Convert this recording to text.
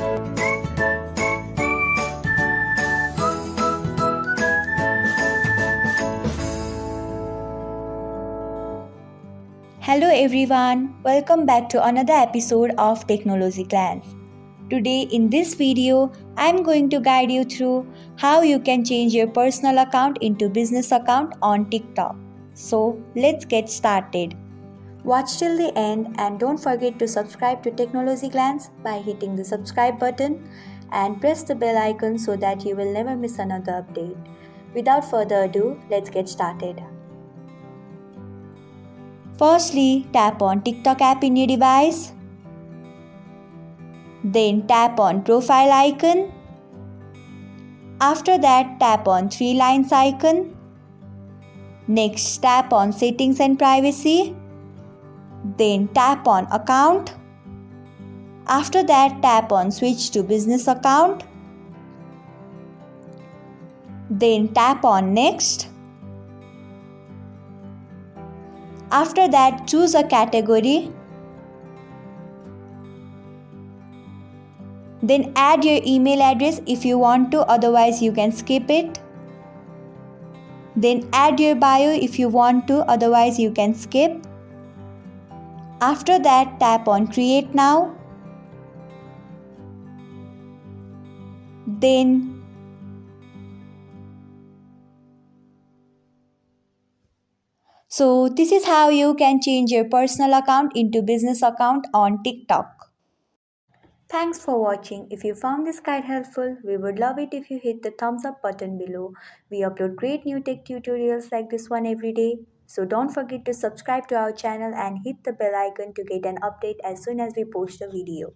Hello everyone, welcome back to another episode of Technologyglance. Today in this video, I'm going to guide you through how you can change your personal account into business account on TikTok. So, let's get started. Watch till the end and don't forget to subscribe to Technologyglance by hitting the subscribe button and press the bell icon so that you will never miss another update. Without further ado, let's get started. Firstly, tap on TikTok app in your device. Then tap on profile icon. After that, tap on three lines icon. Next, tap on settings and privacy. Then tap on account. After that, tap on switch to business account. Then tap on next. After that, choose a category. Then add your email address if you want to, otherwise you can skip it. Then add your bio if you want to, otherwise you can skip. After that, tap on create now. Then this is how you can change your personal account into business account on TikTok. Thanks for watching. If you found this guide helpful, we would love it if you hit the thumbs up button below. We upload great new tech tutorials like this one every day. So don't forget to subscribe to our channel and hit the bell icon to get an update as soon as we post a video.